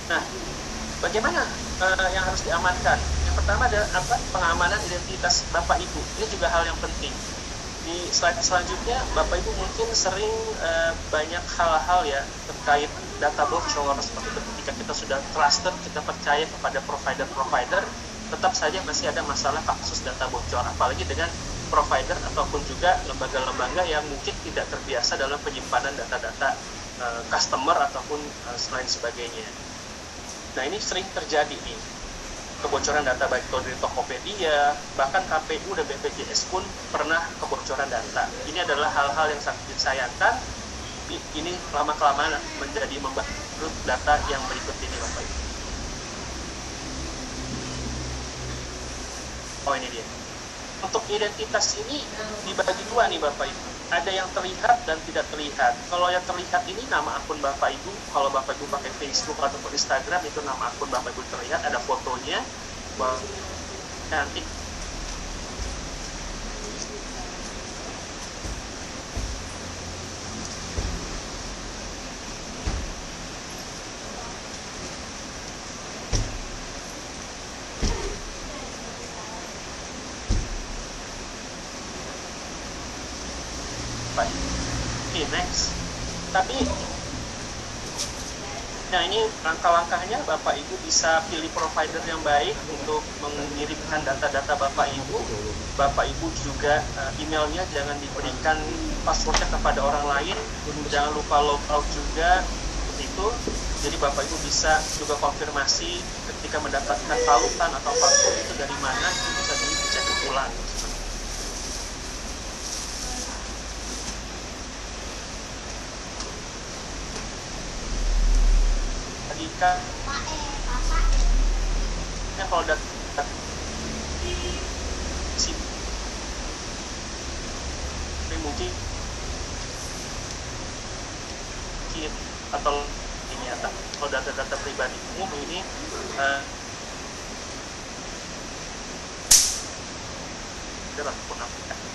Nah, bagaimana yang harus diamankan? Yang pertama adalah pengamanan identitas Bapak Ibu. Ini juga hal yang penting. Di slide selanjutnya, Bapak Ibu mungkin sering banyak hal-hal ya terkait data bocor seperti itu. Ketika kita sudah trusted, kita percaya kepada provider-provider, tetap saja masih ada masalah kasus data bocor, apalagi dengan provider ataupun juga lembaga-lembaga yang mungkin tidak terbiasa dalam penyimpanan data-data customer ataupun selain sebagainya. Nah, ini sering terjadi nih, kebocoran data baik dari Tokopedia, bahkan KPU dan BPJS pun pernah kebocoran data. Ini adalah hal-hal yang sangat disayangkan. Ini lama-kelamaan menjadi membalut data yang berikut ini, Bapak Ibu. Oh, ini dia. Untuk identitas ini dibagi dua nih, Bapak Ibu. Ada yang terlihat dan tidak terlihat. Kalau yang terlihat ini nama akun Bapak Ibu. Kalau Bapak Ibu pakai Facebook ataupun Instagram, itu nama akun Bapak Ibu terlihat, ada fotonya. Nanti Oke, next. Tapi nah, ini langkah-langkahnya, Bapak Ibu bisa pilih provider yang baik untuk mengirimkan data-data Bapak Ibu. Bapak Ibu juga emailnya jangan diberikan passwordnya kepada orang lain. Jangan lupa logout juga, seperti itu. Jadi Bapak Ibu bisa juga konfirmasi ketika mendapatkan tautan atau password itu dari mana, itu bisa dicek ulang. Jika kalau data si mungkin atau ini atau kalau data-data pribadi umum ini ataupun aplikasi.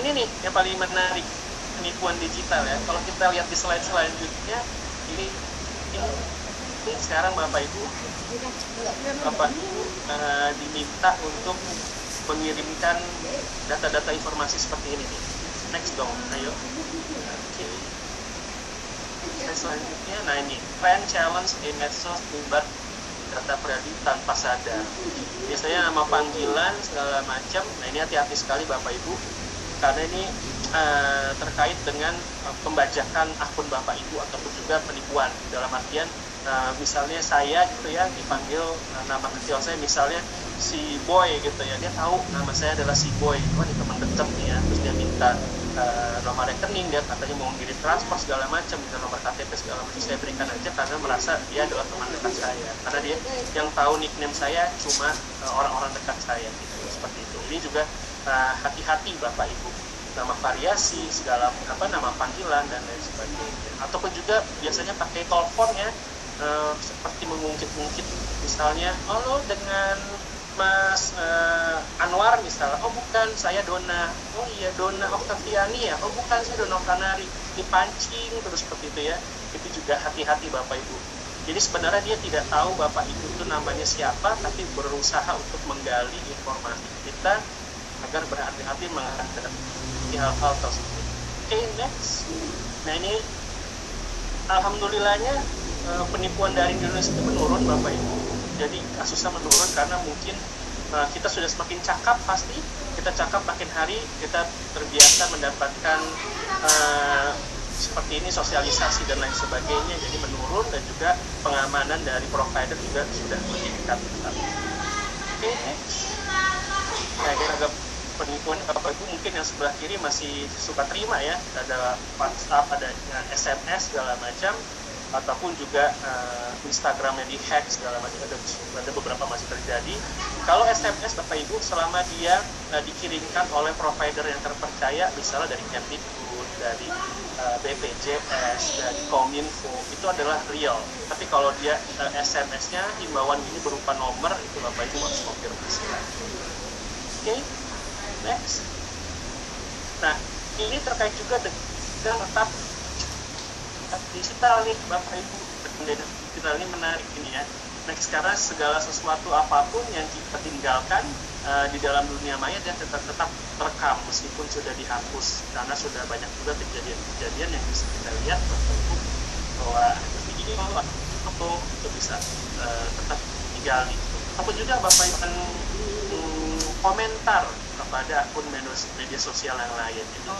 Ini nih yang paling menarik, penipuan digital ya. Kalau kita lihat di slide selanjutnya, ini sekarang Bapak Ibu diminta untuk mengirimkan data-data informasi seperti ini nih. Next dong, ayo. Oke. Selanjutnya, nah ini trend challenge di medsos buat data pribadi tanpa sadar. Biasanya nama panggilan segala macam. Nah, ini hati-hati sekali Bapak Ibu, karena ini terkait dengan pembajakan akun Bapak Ibu ataupun juga penipuan. Dalam artian misalnya saya gitu ya dipanggil nama kecil saya, misalnya si Boy gitu ya, dia tahu nama saya adalah si Boy, wah ini teman dekat nih ya, terus dia minta nomor rekening, dia katanya mau ngirim transfer segala macam, minta nomor KTP segala macam, saya berikan aja karena merasa dia adalah teman dekat saya, karena dia yang tahu nickname saya cuma orang-orang dekat saya gitu, seperti itu. Ini juga hati-hati Bapak Ibu, nama variasi segala nama panggilan dan lain sebagainya. Ataupun juga biasanya pakai telepon ya, seperti mengungkit-ungkit, misalnya halo dengan Mas Anwar misalnya, oh bukan, saya Dona, oh iya Dona Oktaviani ya, oh bukan, saya Dona Kanari. dipancing terus seperti itu ya, itu juga hati-hati Bapak Ibu. Jadi sebenarnya dia tidak tahu Bapak Ibu itu namanya siapa, tapi berusaha untuk menggali informasi kita agar berhati-hati menghadapi hal-hal tersebut. Oke, next. Nah ini alhamdulillahnya penipuan daring di Indonesia itu menurun Bapak Ibu. Jadi kasusnya menurun karena mungkin kita sudah semakin cakap, pasti kita cakap makin hari, kita terbiasa mendapatkan seperti ini, sosialisasi dan lain sebagainya, jadi menurun, dan juga pengamanan dari provider juga sudah meningkat. Oke, next. Nah, kita agak penipuan Bapak Ibu mungkin yang sebelah kiri masih suka terima ya, ada WhatsApp, ada SMS segala macam, ataupun juga Instagramnya dihack segala macam, ada beberapa masih terjadi. Kalau SMS Bapak Ibu selama dia dikirimkan oleh provider yang terpercaya, misalnya dari Kemdikbud, dari BPJS, dari Kominfo, itu adalah real. Tapi kalau dia SMS-nya himbauan ini berupa nomor, itu Bapak Ibu harus konfirmasi. Oke, next. Nah, ini terkait juga dengan tetap digital nih Bapak Ibu. Digital ini menarik ini ya. Nah, sekarang segala sesuatu apapun yang kita tinggalkan di dalam dunia maya, dia tetap terekam meskipun sudah dihapus, karena sudah banyak juga kejadian yang bisa kita lihat bahwa video atau itu bisa tetap digali. Ataupun juga Bapak Ibu komentar kepada akun media sosial yang lain, itu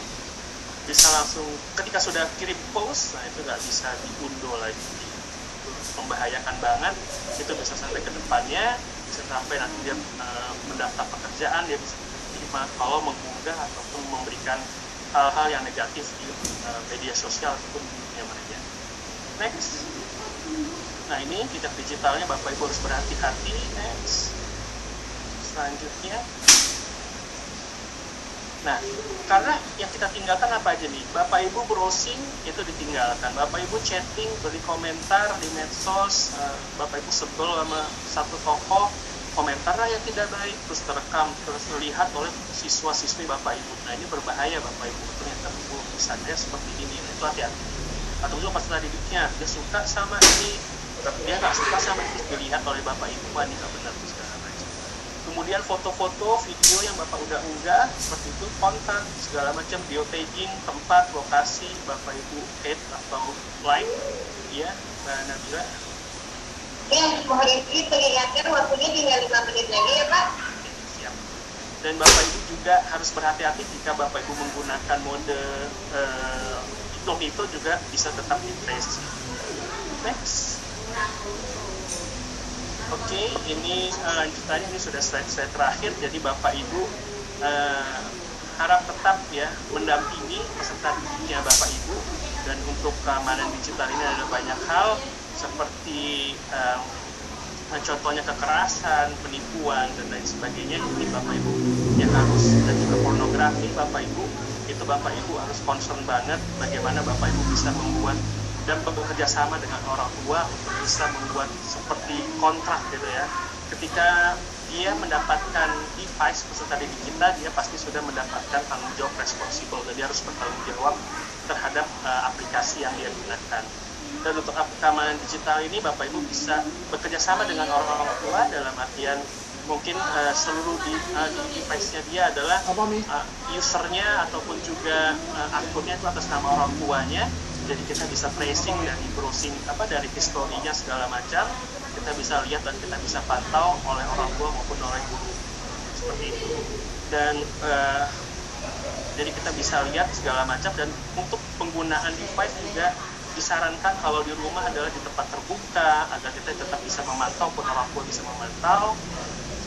bisa langsung ketika sudah kirim post, nah itu nggak bisa diunduh lagi, membahayakan banget. Itu bisa sampai ke depannya, bisa sampai nanti dia mendaftar pekerjaan, dia bisa terima kalau mengunggah ataupun memberikan hal-hal yang negatif di media sosial ataupun di dunia maya. Next. Nah ini jejak digitalnya Bapak Ibu harus berhati-hati. Next. Selanjutnya. Nah, karena yang kita tinggalkan apa aja nih? Bapak Ibu browsing itu ditinggalkan. Bapak Ibu chatting, beri komentar di medsos, Bapak Ibu sebel sama satu tokoh, komentarnya yang tidak baik, terus terekam, terus terlihat oleh siswa-siswi Bapak Ibu. Nah, ini berbahaya Bapak Ibu. Ternyata tulisannya seperti ini. Nah, itu hati-hati. Atau juga peserta didiknya, dia suka sama ini, tapi dia nggak suka sama ini, dilihat oleh Bapak Ibu. Wah, ini nggak benar. Kemudian foto-foto, video yang Bapak udah unggah, seperti itu, kontak, segala macam, geotagging, tempat, lokasi, Bapak Ibu add atau like, ya, Mbak Nabila. Ya, mohon izin mengingatkan waktunya tinggal 5 menit lagi ya Pak. Siap. Dan Bapak Ibu juga harus berhati-hati jika Bapak Ibu menggunakan mode itu juga bisa tetap di trace. Next. Oke, ini lanjutannya, ini sudah slide terakhir. Jadi Bapak Ibu harap tetap ya mendampingi peserta didiknya Bapak Ibu. Dan untuk keamanan digital ini ada banyak hal seperti contohnya kekerasan, penipuan dan lain sebagainya. Jadi Bapak Ibu yang harus, dan juga pornografi Bapak Ibu, itu Bapak Ibu harus concern banget bagaimana Bapak Ibu bisa membuat dan bekerja sama dengan orang tua untuk bisa membuat seperti kontrak gitu ya. Ketika dia mendapatkan device peserta didik kita, dia pasti sudah mendapatkan tanggung jawab responsible, jadi harus bertanggung jawab terhadap aplikasi yang dia gunakan. Dan untuk keamanan digital ini Bapak Ibu bisa bekerja sama dengan orang tua, dalam artian mungkin seluruh device-nya dia adalah usernya ataupun juga akunnya itu atas nama orang tuanya. Jadi kita bisa tracing dari browsing dari historinya segala macam, kita bisa lihat dan kita bisa pantau oleh orang tua maupun oleh guru, seperti itu. Dan jadi kita bisa lihat segala macam. Dan untuk penggunaan device juga disarankan kalau di rumah adalah di tempat terbuka agar kita tetap bisa memantau, pun orang tua bisa memantau,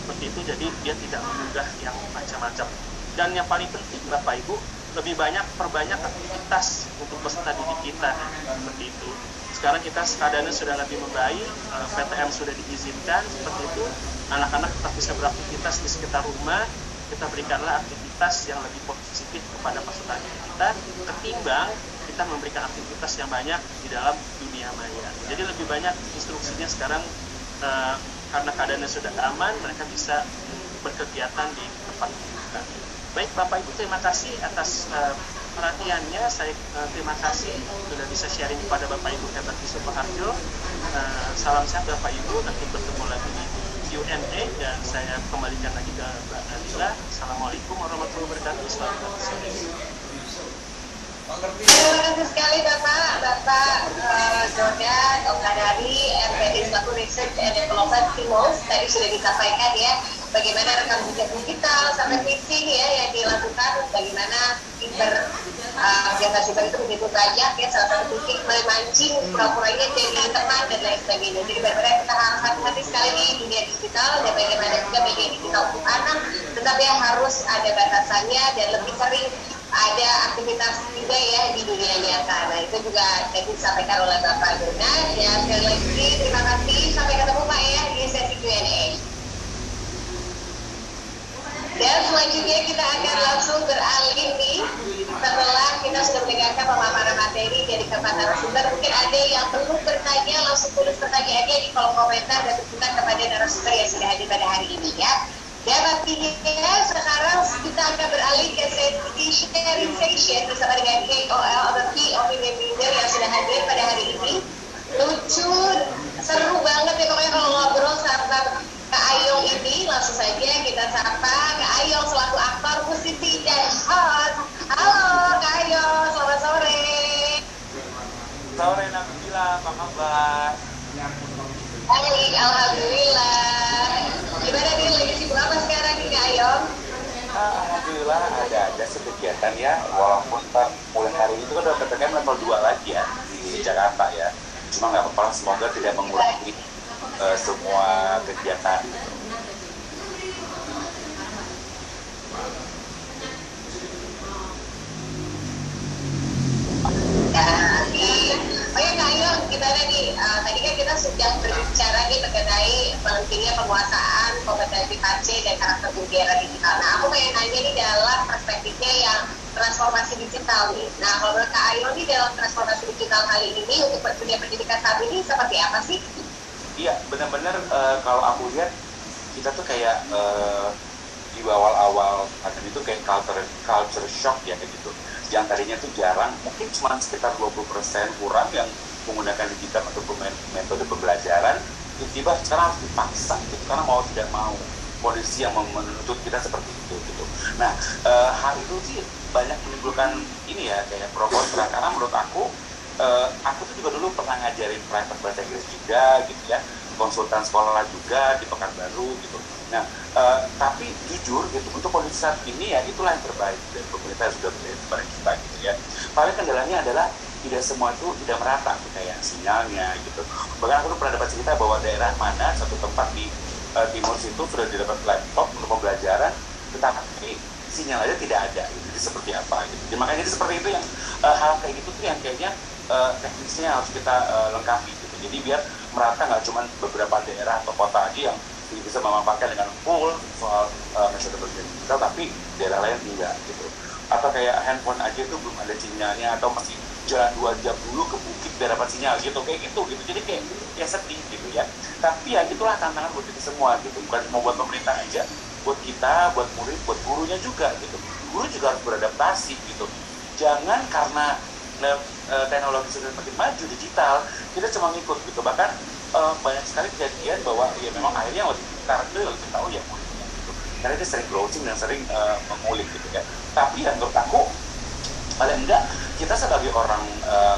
seperti itu. Jadi dia tidak mengunggah yang macam-macam. Dan yang paling penting Bapak Ibu, lebih perbanyak aktivitas untuk peserta didik kita, seperti itu. Sekarang kita keadaannya sudah lebih membaik, PTM sudah diizinkan, seperti itu. Anak-anak tetap bisa beraktivitas di sekitar rumah. Kita berikanlah aktivitas yang lebih positif kepada peserta didik kita, ketimbang kita memberikan aktivitas yang banyak di dalam dunia maya. Jadi lebih banyak instruksinya sekarang, karena keadaannya sudah aman, mereka bisa berkegiatan di tempat terbuka. Baik Bapak Ibu, terima kasih atas perhatiannya. Saya terima kasih sudah bisa sharing kepada Bapak Ibu hebat di Sukoharjo. Salam sehat Bapak Ibu, nanti bertemu lagi di Q&A dan saya kembalikan lagi ke Mbak Nadila. Assalamualaikum warahmatullahi wabarakatuh. Selamat sore. Terima kasih sekali Bapak Jordan Okadari, RPD selaku Research and Development Timos. Tadi sudah disampaikan ya bagaimana rekam jejak digital sampai phishing ya yang dilakukan, bagaimana jasa siber itu begitu banyak ya, salah satu titik memancing pura-puranya jadi teman dan lain sebagainya. Jadi benar-benar kita harus hati-hati sekali di dunia digital dan bagaimana juga media digital untuk anak, tetapi harus ada batasannya dan lebih sering ada aktivitas juga ya di dunia nyata. Nah itu juga tadi disampaikan oleh Bapak Dona. Ya sekali lagi terima kasih, sampai ketemu Pak ya di sesi Q&A. Dan selanjutnya kita akan langsung beralih nih, setelah kita sudah mendengarkan pemaparan materi dari keempat narasumber. Mungkin ada yang belum bertanya, langsung tulis pertanyaannya di kolom komentar dan tunjukkan kepada narasumber yang sudah hadir pada hari ini ya. Dan artinya sekarang kita akan beralih ke sesi sharing session bersama dengan KOL atau Key Opinion Leader yang sudah hadir pada hari ini. Lucu, seru banget ya pokoknya kalau ngobrol sama Kak Ayong ini. Langsung saja kita sapa Kak Ayong selaku aktor, musisi, dan host. Halo Kak Ayong, selamat sore. Sore Nabila, apa kabar? Baik, alhamdulillah. Gimana nih, lagi sibuk apa sekarang nih Kak Ayong? Alhamdulillah ada kegiatan ya, walaupun mulai hari ini kan udah PPKM level 2 lagi ya di Jakarta ya. Cuma nggak apa-apa, semoga tidak mengurangi semua kegiatan. Oke Kak Ayong, gimana nih? Tadi kan kita sudah berbicara nih mengenai pentingnya penguasaan kompetensi PC dan karakter budaya digital. Nah, aku pengen nanya nih dalam perspektifnya yang transformasi digital nih. Nah, kalau menurut Kak Ayong nih dalam transformasi digital kali ini untuk dunia pendidikan saat ini seperti apa sih? Iya, benar-benar kalau aku lihat kita tuh kayak di awal-awal pandemi itu kayak culture shock ya kayak gitu. Yang tadinya tuh jarang, mungkin cuma sekitar 20% kurang yang menggunakan digital atau metode pembelajaran, tiba-tiba sekarang harus dipaksa gitu, karena mau tidak mau kondisi yang menuntut kita seperti itu gitu. Nah, hal itu sih banyak menimbulkan ini ya kayak pro kontra, karena menurut aku tuh juga dulu pernah ngajarin private bahasa Inggris juga gitu ya, konsultan sekolah juga di Pekanbaru gitu. Nah, tapi jujur gitu, untuk kondisi saat ini ya itulah yang terbaik dari pemerintah sudah berikan kepada kita gitu ya. Paling kendalanya adalah tidak semua itu tidak merata kayak sinyalnya gitu. Bahkan aku tuh pernah dapat cerita bahwa daerah mana satu tempat di timur situ sudah didapat laptop untuk pembelajaran, tetapi sinyal aja tidak ada gitu. Jadi seperti apa gitu. Jadi makanya seperti itu yang hal kayak gitu tuh yang kayaknya teknisnya harus kita lengkapi gitu. Jadi biar merata, nggak cuma beberapa daerah atau kota aja yang bisa memanfaatkan dengan full soal metode belajar digital, tapi daerah lain tidak gitu. Atau kayak handphone aja itu belum ada sinyalnya, atau masih jalan 2 jam dulu ke bukit biar dapat sinyal gitu, kayak gitu. Jadi kayak ya sedih gitu ya. Tapi ya itulah tantangan buat kita semua gitu, bukan cuma buat pemerintah aja, buat kita, buat murid, buat gurunya juga gitu. Guru juga harus beradaptasi gitu. Jangan karena teknologi sudah makin maju digital, kita cuma ngikut gitu. Bahkan banyak sekali kejadian bahwa ya memang akhirnya yang lebih pintar itu yang lebih tahu ya muridnya gitu. Karena dia sering browsing dan sering mengulik gitu ya. Tapi ya menurut aku paling enggak kita sebagai orang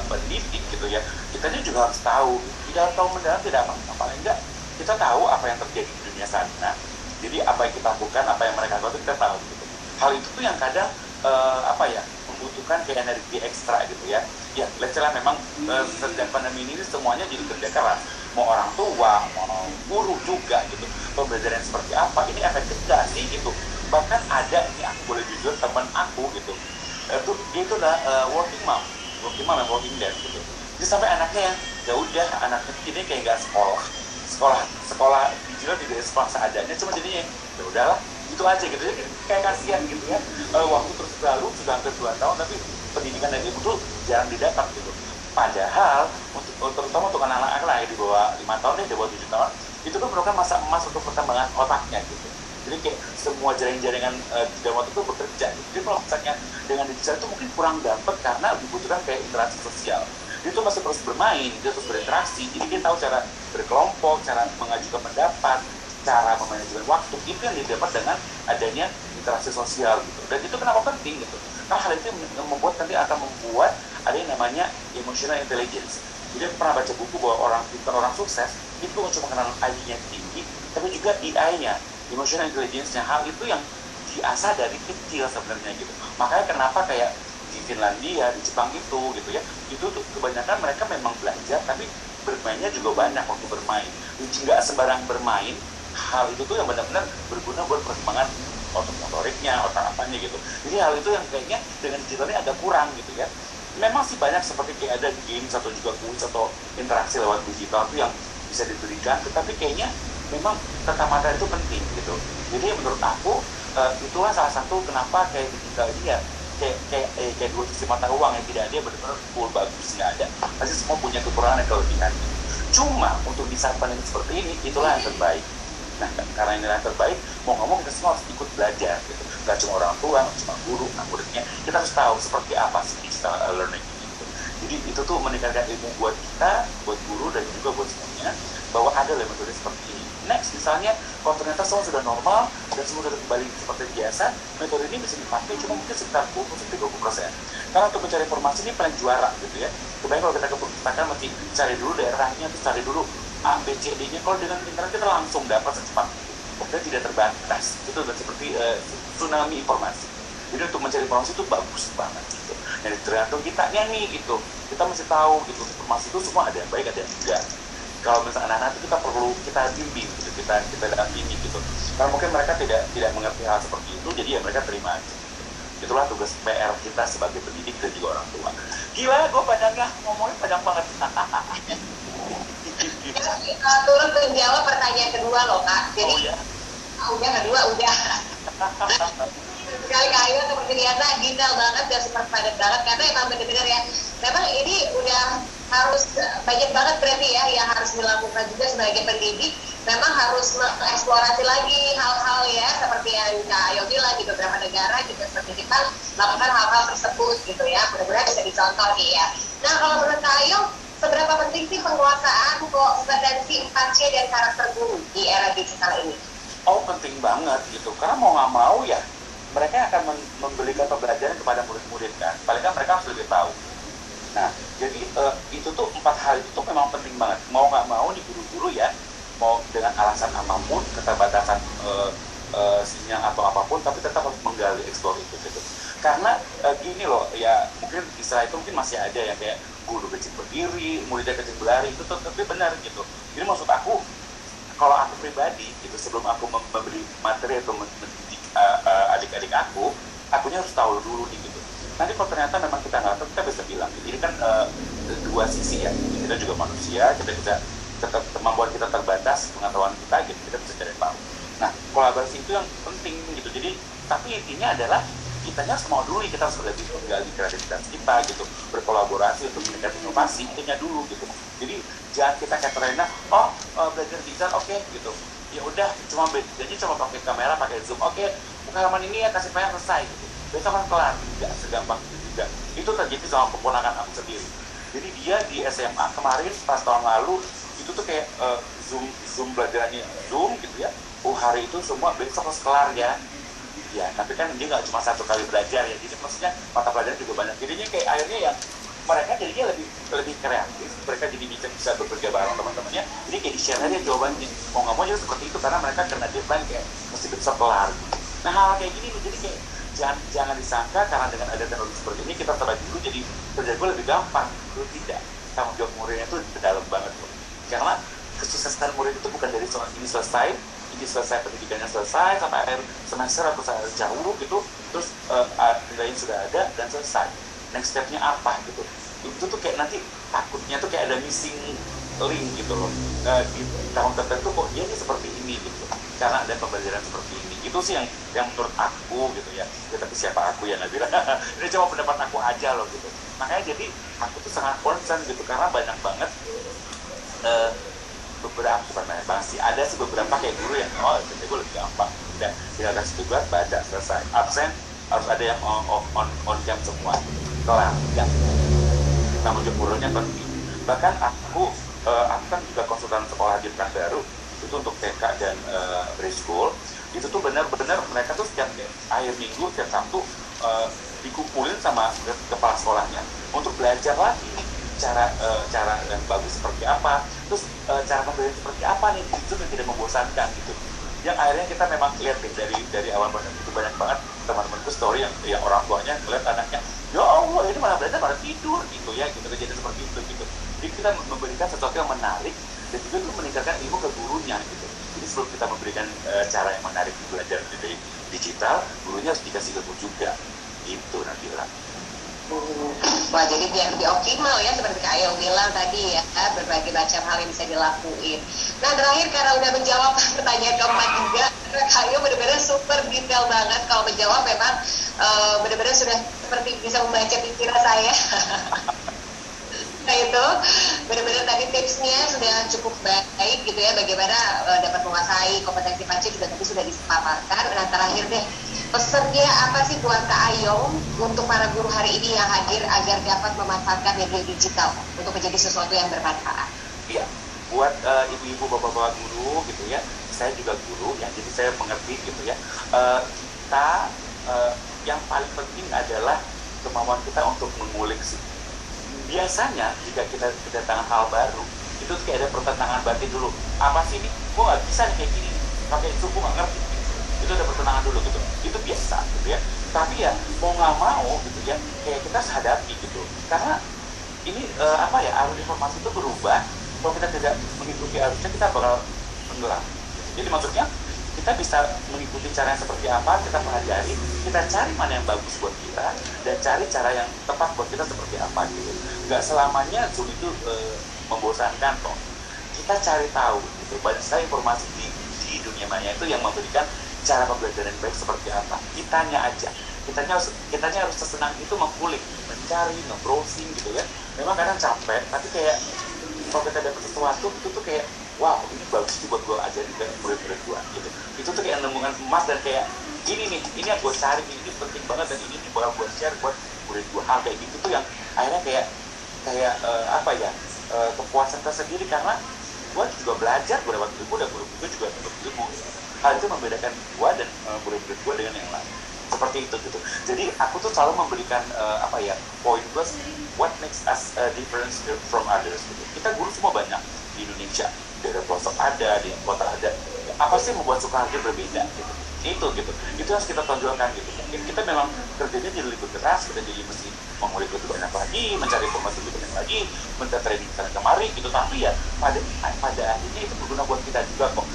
pendidik gitu ya, kita juga harus tahu, tidak tahu mendalam tidak apa-apa, paling enggak kita tahu apa yang terjadi di dunia sana. Jadi apa yang kita lakukan, apa yang mereka lakukan kita tahu gitu. Hal itu tuh yang kadang membutuhkan kayak energi ekstra gitu ya. Ya, let's say lah memang sejak pandemi ini semuanya jadi kerja keras. Mau orang tua, mau guru juga gitu. Pembelajaran seperti apa, ini efektif gak sih gitu. Bahkan ada, ini aku boleh jujur, teman aku gitu, dia itu udah working mom and working dad gitu. Jadi sampai anaknya ya udah, anaknya ini kayak gak sekolah digital, tidak sekolah seadanya, cuma jadinya ya udahlah itu aja gitu. Jadi kayak kasihan gitu ya, waktu terus berlalu sudah hampir 2 tahun tapi pendidikan dari ibu tuh jarang didapat gitu. Padahal terutama untuk anak-anak yang di bawah 5 tahun, di bawah 7 tahun, itu kan merupakan masa emas untuk perkembangan otaknya gitu. Jadi kayak semua jaring-jaringan di dalam waktu itu bekerja. Jadi kalau misalnya dengan digital itu mungkin kurang dapat karena dibutuhkan kayak interaksi sosial. Dia tuh masih terus bermain, dia terus berinteraksi, jadi dia tahu cara berkelompok, cara mengajukan pendapat, cara memanajemen waktu, itu yang didapat dengan adanya interaksi sosial gitu. Dan itu kenapa penting gitu? Karena hal itu membuat nanti akan membuat ada yang namanya emotional intelligence. Jadi pernah baca buku bahwa orang pintar, orang sukses itu bukan cuma karena IQ-nya tinggi, tapi juga EI-nya, emotional intelligence-nya. Hal itu yang diasah dari kecil sebenarnya gitu. Makanya kenapa kayak di Finlandia, di Jepang itu gitu ya, itu tuh kebanyakan mereka memang belajar tapi bermainnya juga banyak waktu bermain. Nggak sembarang bermain, hal itu tuh yang benar-benar berguna buat perkembangan otot motoriknya, otak apanya gitu. Jadi hal itu yang kayaknya dengan digital ini agak kurang gitu ya. Memang sih banyak seperti kayak ada games atau juga kuis atau interaksi lewat digital itu yang bisa diberikan, tetapi kayaknya memang tatap mata itu penting gitu. Jadi menurut aku itulah salah satu kenapa kayak digital ini ya kayak dua sisi mata uang yang tidak ada benar-benar full bagus, nggak ada. Pasti semua punya kekurangan dan kelebihan. Cuma untuk di saat pandemi seperti ini itulah yang terbaik. Nah, karena ini yang terbaik, mau nggak mau kita semua harus ikut belajar gitu. Nggak cuma orang tua, nggak cuma guru, muridnya. Kita harus tahu seperti apa sih digital learning gitu. Jadi itu tuh meningkatkan ilmu buat kita, buat guru dan juga buat semuanya bahwa ada metode seperti ini. Next, misalnya kalau ternyata semua sudah normal dan semua sudah kembali seperti biasa, metode ini bisa dipakai cuma mungkin sekitar 20-30%. Karena untuk mencari informasi ini paling juara gitu ya. Kebanyakan kalau kita ke perpustakaan mesti cari dulu daerahnya, terus cari dulu A, B, C, D-nya. Kalau dengan internet kita langsung dapat secepat itu. Dan tidak terbatas. Itu udah seperti tsunami informasi. Jadi untuk mencari informasi itu bagus banget gitu. Jadi tergantung kitanya nih gitu. Kita mesti tahu gitu informasi itu semua ada yang baik ada yang enggak. Kalau misalnya anak-anak itu kita perlu kita bimbing gitu, kita dampingi gitu. Karena mungkin mereka tidak mengerti hal seperti itu, jadi ya mereka terima aja. Itulah tugas PR kita sebagai pendidik dan juga orang tua. Gila, gue padangnya ngomongnya padang banget. Turut menjawab pertanyaan kedua loh Kak. Jadi udah kedua udah. Sekali Kak Ayu seperti biasa detail banget dan super padat banget karena emang benar-benar ya. Memang ini udah harus banyak banget berarti ya yang harus dilakukan juga sebagai pendidik. Memang harus mengeksplorasi lagi hal-hal ya seperti yang Kak Ayu bilang di beberapa negara juga seperti kita melakukan hal-hal tersebut gitu ya. Benar-benar bisa dicontoh nih ya. Nah kalau menurut Kak Ayu, seberapa penting sih penguasaan kompetensi 4C dan karakter guru di era digital ini? Oh penting banget gitu, karena mau nggak mau ya mereka akan memberikan pembelajaran kepada murid-murid kan, paling kan mereka harus lebih tahu. Nah, jadi itu tuh 4 hal itu tuh memang penting banget. Mau nggak mau nih guru-guru ya, mau dengan alasan apapun, keterbatasan sinyal atau apapun, tapi tetap harus menggali eksplor itu gitu. Karena gini loh, ya mungkin istilah itu mungkin masih ada ya kayak guru kecil berdiri, muridnya kecil berlari, itu tapi benar gitu. Jadi maksud aku, kalau aku pribadi gitu sebelum aku memberi materi atau mendidik adik-adik akunya harus tahu dulu nih gitu. Nanti kalau ternyata memang kita nggak tahu, kita bisa bilang. Jadi kan dua sisi ya. Kita juga manusia, kita bisa kemampuan kita terbatas, pengetahuan kita gitu, kita bisa cari tahu. Nah, kolaborasi itu yang penting gitu. Jadi tapi intinya adalah kitanya harus mau dulu, kita harus lebih menggali kreativitas kita gitu, berkolaborasi untuk meningkatkan inovasi itunya dulu gitu. Jadi jangan kita kayak terlena, belajar digital oke, gitu. Ya udah cuma pakai kamera, pakai zoom, oke, buka halaman ini ya kasih PR selesai gitu. Besok kan kelar, nggak segampang itu juga. Itu terjadi sama keponakan aku sendiri. Jadi dia di SMA kemarin pas tahun lalu itu tuh kayak zoom belajarannya zoom gitu ya. Hari itu semua besok harus kelar ya. Ya, tapi kan dia nggak cuma satu kali belajar ya, jadi maksudnya mata pelajaran juga banyak. Jadinya kayak akhirnya ya mereka jadinya lebih kreatif, mereka jadi bisa bekerja bareng teman-temannya. Jadi kayak di-share aja jawabannya. Mau nggak mau juga seperti itu karena mereka kena deadline kayak mesti besok kelar. Nah hal kayak gini nih, jadi kayak jangan disangka karena dengan ada teknologi seperti ini kita terbagi dulu jadi kerja gue lebih gampang. Itu tidak. Tanggung jawab muridnya itu dalam banget loh. Karena kesuksesan murid itu bukan dari ini selesai pendidikannya selesai sampai akhir semester atau akhir jauh gitu, terus nilainya sudah ada dan selesai. Next stepnya apa gitu? Itu tuh kayak nanti takutnya tuh kayak ada missing link gitu loh. Di tahun tertentu kok dia ini seperti ini gitu, karena ada pembelajaran seperti ini. Itu sih yang menurut aku gitu ya. Tapi siapa aku ya Nabila? Ini cuma pendapat aku aja loh gitu. Makanya jadi aku tuh sangat concern gitu karena banyak banget beberapa masih ada sih beberapa kayak guru yang kerja gue lebih gampang, udah tinggal kasih tugas, baca, selesai. Absen harus ada yang on jam semua, kelar. Ya, namun jemurnya penting. Bahkan aku kan juga konsultan sekolah di Pekanbaru itu untuk TK dan preschool. Itu tuh benar-benar mereka tuh setiap akhir minggu, setiap Sabtu dikumpulin sama kepala sekolahnya untuk belajar lagi cara yang bagus seperti apa, terus cara pembelajaran seperti apa nih, itu tidak membosankan gitu. Yang akhirnya kita memang lihat dari awal itu banyak banget teman-temanku story yang orang tuanya melihat anaknya, ya Allah ini malah belajar malah tidur gitu ya, gitu kejadian seperti itu gitu. Jadi kita memberikan sesuatu yang menarik dan juga itu meningkatkan ilmu ke gurunya gitu. Jadi sebelum kita memberikan cara yang menarik belajar dari digital, gurunya harus dikasih ilmu juga. Itu Nabila. Wah, jadi biar lebih optimal ya, seperti Kak Ayo bilang tadi ya, berbagai macam hal yang bisa dilakuin. Nah, terakhir karena udah menjawab pertanyaan keempat juga, Kak Ayo benar-benar super detail banget. Kalau menjawab memang benar-benar sudah seperti bisa membaca pikiran saya. Nah itu benar-benar tadi tipsnya sudah cukup baik gitu ya, bagaimana dapat menguasai kompetensi panci juga tadi sudah dipaparkan. Nah terakhir deh, pesannya apa sih buat Kak Ayong untuk para guru hari ini yang hadir agar dapat memanfaatkan media digital untuk menjadi sesuatu yang bermanfaat? Iya, buat ibu-ibu, bapak-bapak guru gitu ya, saya juga guru ya, jadi saya mengerti gitu ya. Kita yang paling penting adalah kemampuan kita untuk mengulik sih. Biasanya jika kita kedatangan hal baru itu kayak ada pertentangan batin dulu, apa sih ini, gue nggak bisa nih kayak gini, pakai itu gue nggak ngerti gitu. Itu ada pertentangan dulu gitu, itu biasa gitu ya. Tapi ya mau nggak mau gitu ya, kayak kita harus hadapi gitu, karena ini arus informasi itu berubah. Kalau kita tidak mengikuti arusnya, kita bakal tenggelam. Jadi maksudnya kita bisa mengikuti cara yang seperti apa, kita pelajari, kita cari mana yang bagus buat kita, dan cari cara yang tepat buat kita seperti apa gitu. Nggak selamanya Zoom itu membosankan kok. Kita cari tahu gitu, banyak sekali informasi di dunia maya itu yang memberikan cara pembelajaran yang baik seperti apa. Kitanya aja, kitanya harus sesenang itu mengulik, mencari, nge-browsing gitu ya. Memang kadang capek, tapi kayak kalau kita dapat sesuatu itu tuh kayak wow, ini bagus sih buat gue ajarin ke murid-murid gue gitu. Itu tuh kayak nemukan emas dan kayak ini yang gue cari, ini penting banget, dan ini bakal gue share buat murid gue. Hal kayak gitu tuh yang akhirnya kayak kepuasan tersendiri, karena gue juga belajar, gue dapat ilmu dan murid gue juga dapat ilmu. Hal itu membedakan gue dan murid-murid gue dengan yang lain. Seperti itu gitu. Jadi aku tuh selalu memberikan poin plus what makes us difference from others gitu. Kita guru semua banyak di Indonesia, di daerah pelosok ada, di kota ada. Apa sih membuat Sukarjo berbeda gitu? Itu harus kita tonjolkan gitu. Mungkin kita memang kerjanya jadi lebih keras, kita jadi mesti mengulik lebih banyak lagi, mencari informasi lebih banyak lagi, minta training sana kemari gitu. Tapi ya pada akhirnya itu berguna buat kita juga kok.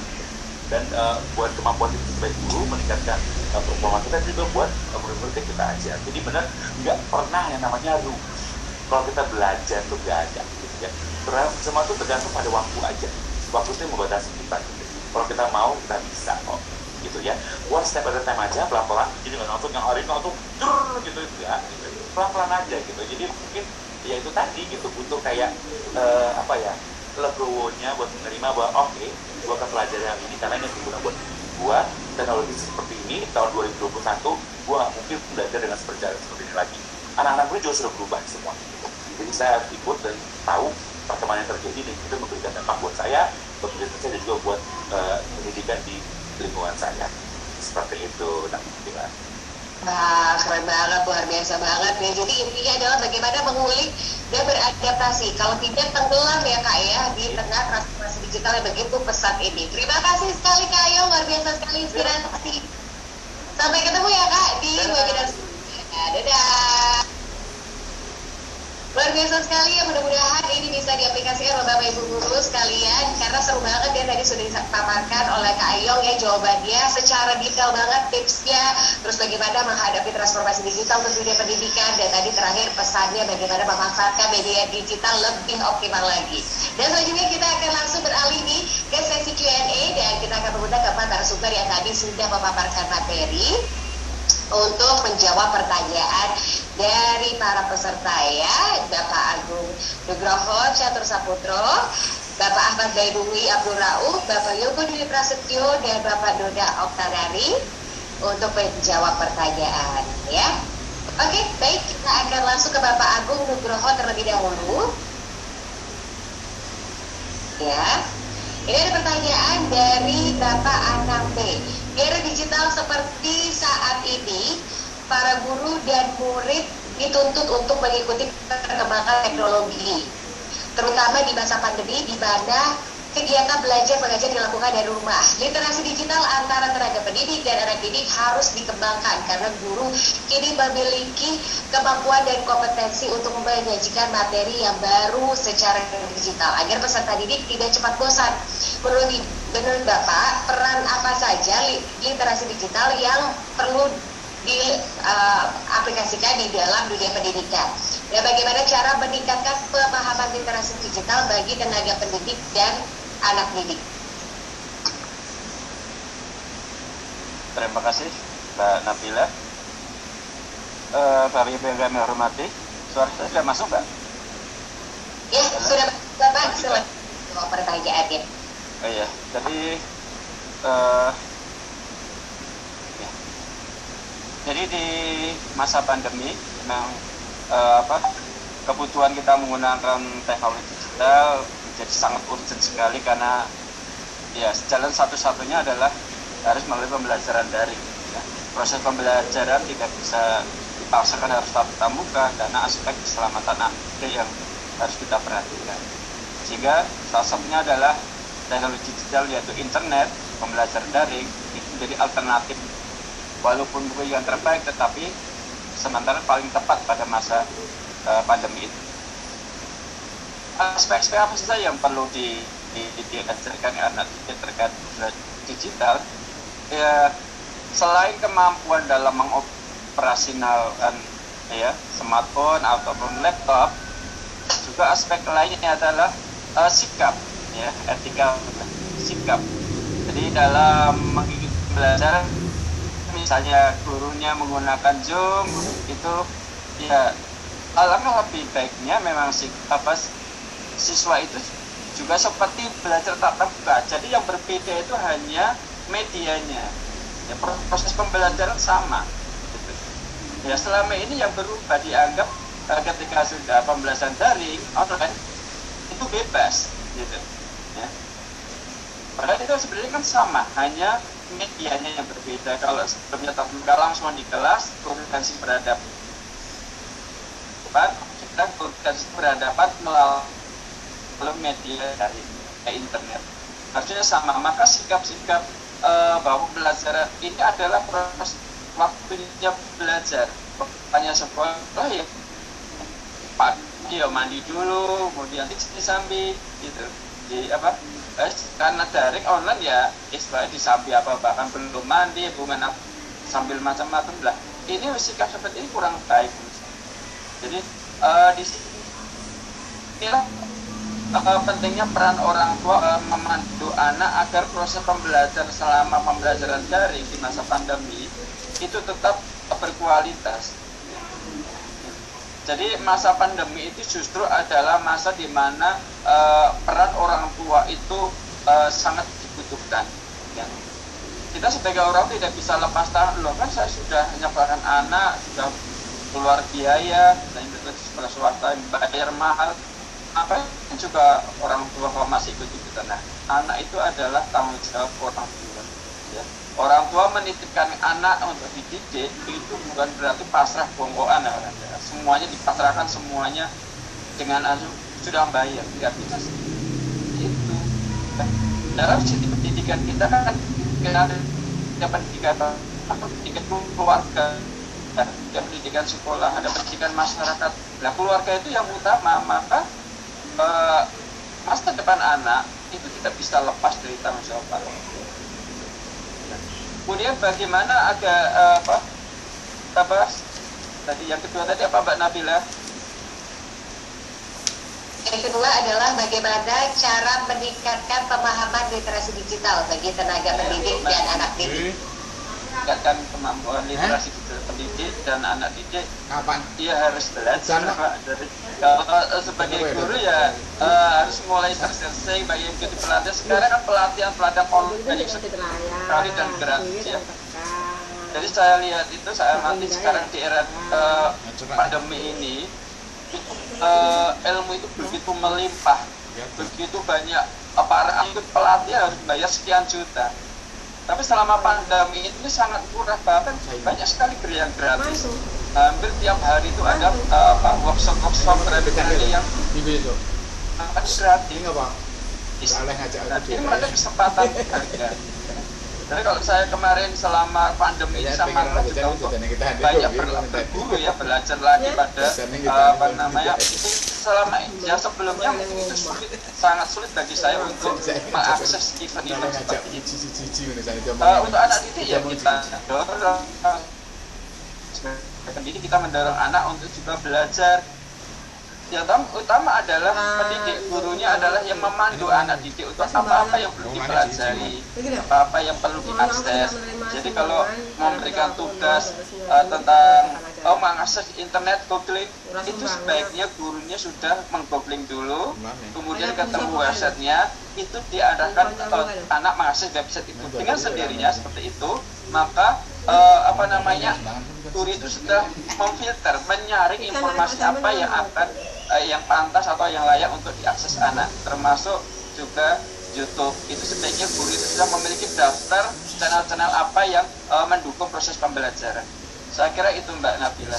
Dan buat kemampuan kita sebagai guru, meningkatkan performa kita juga buat murid-murid kita aja. Jadi benar nggak pernah yang namanya rugi. Kalau kita belajar tuh nggak ada gitu ya. Semua tuh tergantung pada waktu aja. Waktu itu yang membatasi kita gitu. Kalau kita mau, kita bisa kok gitu ya. One step at a time aja, pelan-pelan. Jadi nggak langsung yang hari itu langsung gitu ya. Gitu. Pelan-pelan aja gitu. Jadi mungkin ya itu tadi gitu, butuh kayak legowonya buat menerima bahwa oke, gue akan pelajari hal ini karena ini berguna buat gue. Teknologi seperti ini tahun 2021 gue gak mungkin belajar dengan seperti ini lagi. Anak-anak gue juga sudah berubah semua gitu. Jadi saya harus ikut dan tahu perkembangan yang terjadi, dan itu memberikan dampak buat saya, buat pendidikan saya, dan juga buat pendidikan di lingkungan saya. Seperti itu. Wah, keren banget, luar biasa banget ya. Jadi intinya adalah bagaimana mengulik dan beradaptasi. Kalau tidak tenggelam ya Kak ya, di tengah transformasi digital yang begitu pesat ini. Terima kasih sekali Kak Ayo, luar biasa sekali inspirasi. Sampai ketemu ya Kak di webinar selanjutnya. Dadah. Luar biasa sekali ya, mudah-mudahan ini bisa diaplikasikan oleh Bapak Ibu guru sekalian, karena seru banget ya, tadi sudah dipaparkan oleh Kak Ayong ya jawabannya secara detail banget, tipsnya, terus bagaimana menghadapi transformasi digital untuk dunia pendidikan, dan tadi terakhir pesannya bagaimana memanfaatkan media digital lebih optimal lagi. Dan selanjutnya kita akan langsung beralih nih ke sesi Q&A, dan kita akan mengundang keempat narasumber yang tadi sudah memaparkan materi untuk menjawab pertanyaan dari para peserta ya, Bapak Agung Nugroho Catur Saputro, Bapak Ahmad Bayrumi Abdul Rauf, Bapak Yogo Dwi Prasetyo, dan Bapak Doda Oktadari untuk menjawab pertanyaan ya. Oke, baik, kita akan langsung ke Bapak Agung Nugroho terlebih dahulu. Ya, ini ada pertanyaan dari Bapak Anang B. Di era digital seperti saat ini, para guru dan murid dituntut untuk mengikuti perkembangan teknologi, terutama di masa pandemi di mana kegiatan belajar mengajar dilakukan dari rumah. Literasi digital antara tenaga pendidik dan anak didik harus dikembangkan karena guru kini memiliki kemampuan dan kompetensi untuk menyajikan materi yang baru secara digital agar peserta didik tidak cepat bosan. Menurut Bapak, peran apa saja literasi digital yang perlu diaplikasikan di dalam dunia pendidikan? Dan bagaimana cara meningkatkan pemahaman literasi digital bagi tenaga pendidik dan anak didik? Terima kasih Mbak Nabila. Bapak Ibu yang kami hormati, suara saya sudah masuk Mbak? Ya, sudah Bapak, silakan pertanyaannya. Oh iya, jadi di masa pandemi memang kebutuhan kita menggunakan teknologi digital menjadi sangat urgent sekali karena ya jalan satu-satunya adalah harus melalui pembelajaran daring. Ya. Proses pembelajaran tidak bisa dipaksakan harus tatap muka karena aspek keselamatan anak yang harus kita perhatikan. Sehingga salah satunya adalah teknologi digital yaitu internet, pembelajaran daring itu menjadi alternatif walaupun bukan yang terbaik tetapi sementara paling tepat pada masa pandemi itu. Aspek-aspek apa saja yang perlu diajarkan anak terkait digital? Ya, selain kemampuan dalam mengoperasionalkan ya smartphone ataupun laptop, juga aspek lainnya adalah sikap, ya, etika sikap. Jadi dalam mengikuti pembelajaran, misalnya gurunya menggunakan Zoom, itu ya alangkah lebih baiknya memang siswa itu juga seperti belajar tatap muka. Jadi yang berbeda itu hanya medianya. Ya, proses pembelajaran sama. Gitu. Ya selama ini yang berubah dianggap ketika sudah pembelajaran daring online itu bebas, gitu. Ya. Padahal itu sebenarnya kan sama, hanya medianya yang berbeda. Kalau sebelumnya tatap muka langsung di kelas, komunikasi berhadapan, kita komunikasi berhadapan melalui media dari internet. Harusnya sama. Maka sikap-sikap bahwa pembelajaran ini adalah proses waktunya belajar. Hanya sekolah ya pagi ya mandi dulu, kemudian disambi gitu. Karena daring online ya istilahnya disambi apa bahkan belum mandi, hubungan sambil macam-macam lah. Ini sikap seperti ini kurang baik. Jadi di sini pentingnya peran orang tua memandu anak agar proses pembelajaran selama pembelajaran daring di masa pandemi itu tetap berkualitas. Jadi masa pandemi itu justru adalah masa di mana peran orang tua itu sangat dibutuhkan. Ya. Kita sebagai orang tidak bisa lepas tangan, loh kan saya sudah menyekolahkan anak, sudah keluar biaya, dan sekolah swasta bayar mahal. Apa juga orang tua kalau masih ikut-ikutan. Nah, anak itu adalah tanggung jawab orang tua. Ya. Orang tua menitipkan anak untuk dididik itu bukan berarti pasrah bongkoan. Ya. Semuanya dipasrahkan semuanya dengan sudah bayar, tidak bisa itu. Dalam sistem pendidikan kita kan ada pendidikan keluarga, ada pendidikan sekolah, ada pendidikan masyarakat. Nah, keluarga itu yang utama, maka masa depan anak itu tidak bisa lepas dari tanggung jawab orang tua. Kemudian bagaimana tadi yang kedua tadi apa Mbak Nabila? Yang kedua adalah bagaimana cara meningkatkan pemahaman literasi digital bagi tenaga pendidik dan anak didik. Meningkatkan kemampuan literasi digital pendidik dan anak didik. Kapan? Dia harus belajar Pak. Kalau sebagai guru ya harus harus mulai terselesai bagi yang ikuti pelatihan. Sekarang kan pelatihan online banyak sekali dan gratis ya. Jadi saya lihat itu, saya amati sekarang di era pandemi ini, ilmu itu begitu melimpah, begitu banyak. Para ikut pelatihan harus bayar sekian juta. Tapi selama pandemi ini sangat murah, bahkan banyak sekali yang gratis. Hampir tiap hari itu ada workshop training yang gratis. Nah, ini ada kesempatan harga. Jadi kalau saya kemarin selama pandemi ini sama juga untuk banyak berguru ya, belajar lagi pada selama ya sebelumnya itu sulit, sangat sulit bagi saya untuk mengakses event-event seperti itu. Untuk anak didik ya kita dorong, jadi kita mendorong anak untuk juga belajar. Yang utama adalah pendidik, gurunya adalah yang memandu anak didik untuk apa-apa yang perlu dipelajari, apa-apa yang perlu diakses. Jadi kalau memberikan tugas tentang mengakses internet, googling, itu sebaiknya gurunya sudah menggoogling dulu, kemudian ketemu websitenya, itu diarahkan anak mengakses website itu dengan sendirinya seperti itu. Maka guru itu sudah memfilter, menyaring informasi apa yang akan yang pantas atau yang layak untuk diakses anak, termasuk juga YouTube. Itu sebaiknya guru itu sudah memiliki daftar channel-channel apa yang mendukung proses pembelajaran. Saya kira itu Mbak Nabila.